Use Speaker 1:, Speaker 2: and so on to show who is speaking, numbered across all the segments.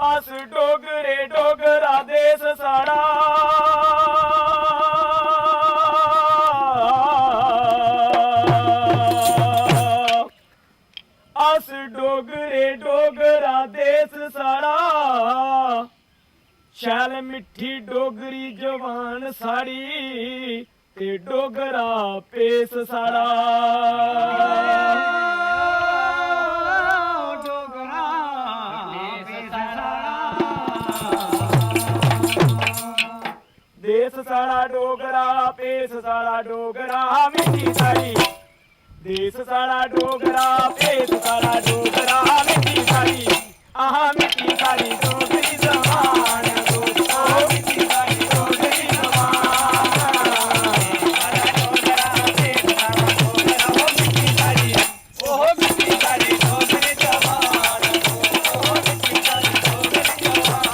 Speaker 1: अस डोगरे डोगरा देश साड़ा अस डोगरे डोगरा देश साड़ा शैल मिठी डोगरी जवान साड़ी ते डोगरा पेस साड़ा देश साड़ा डोगरा पेस साड़ा डोगरा मिठी साड़ी देश साड़ा डोगरा पेस साड़ा डोगरा मिठी साड़ी आहा मिठी साड़ी डोगरी जवान दोस्तों मिठी साड़ी डोगरी जवान डोगरा पेस साड़ा डोगरा वो मिठी साड़ी ओह मिठी साड़ी डोगरी जवान दोस्तों मिठी साड़ी डोगरी जवान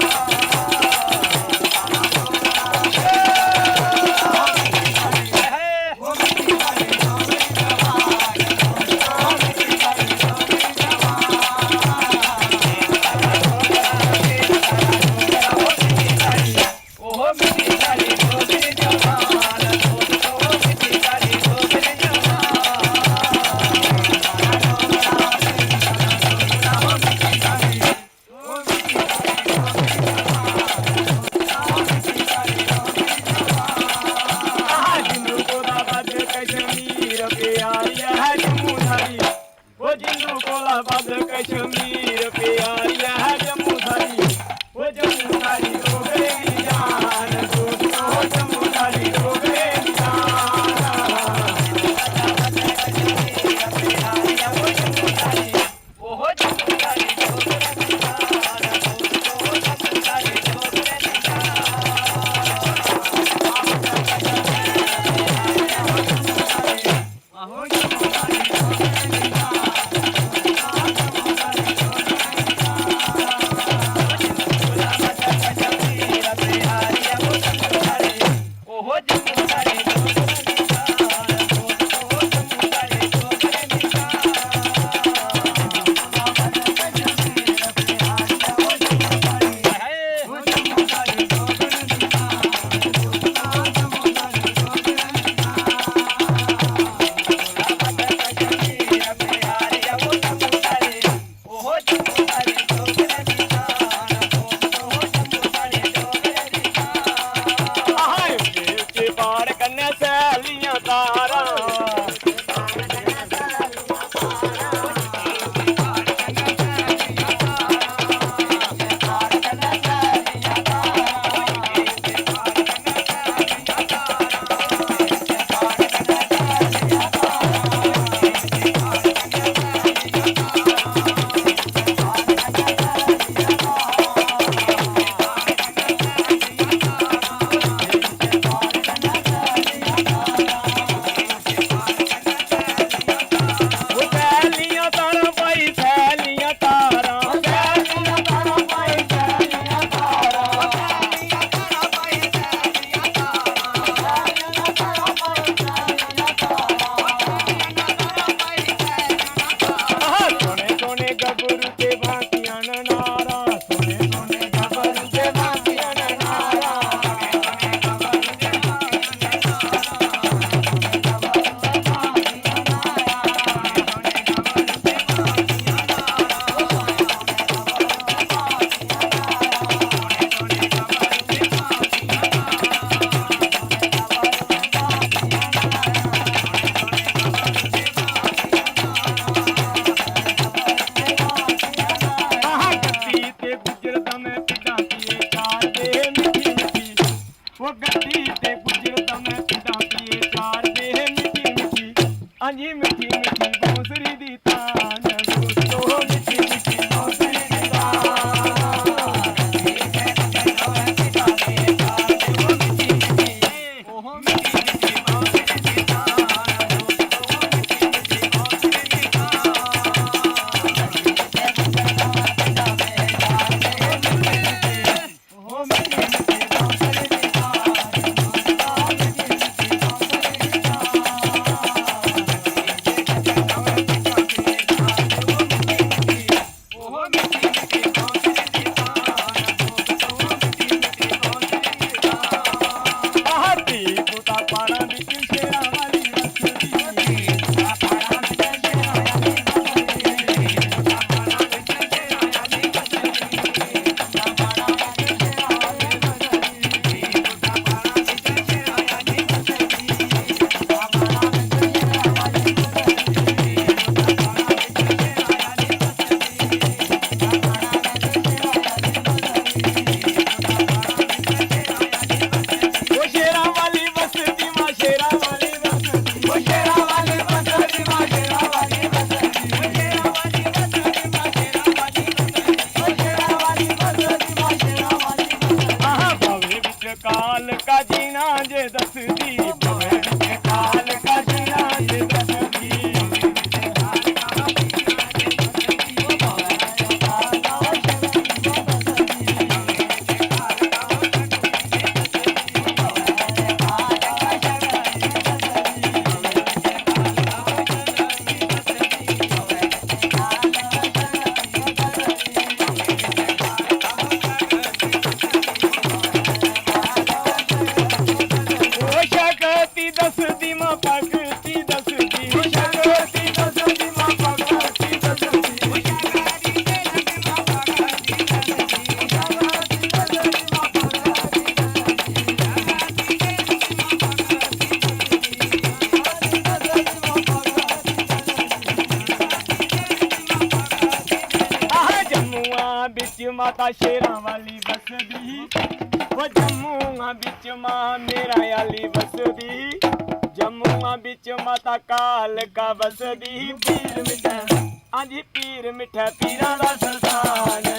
Speaker 1: ਸ਼ੀਰਾਂ ਜੇ ਦੱਸਦੀ ਭਵੇਂ ਵਿੱਚ ਕਾਲਕਾ ਸ਼ੀਰਾਂ ਜੇ ਦੱਸਦੀ ਦੱਸਦੀ ਮਾਂ ਭਗਤੀ ਦੱਸਦੀ ਸ਼ਕਤੀ ਦੱਸਦੀ ਮਾਂ ਭਗਤੀ ਦੱਸਦੀ ਆਹ ਜੰਮੂਆਂ ਵਿੱਚ ਮਾਤਾ ਸ਼ੇਰਾਂ ਵਾਲੀ ਵਸਦੀ ਉਹ ਜੰਮੂਆਂ ਵਿੱਚ ਮਾਂ ਮੇਰਾ ਆਲੀ ਵਸਦੀ ਜੰਮੂਆਂ ਵਿੱਚ ਮਾਤਾ ਕਾਲਕਾ ਵਸਦੀ ਪੀਰ ਮਿੱਠਾ ਹਾਂਜੀ ਪੀਰ ਮਿੱਠਾ ਪੀਰਾਂ ਦਾ ਸਰਦਾਰ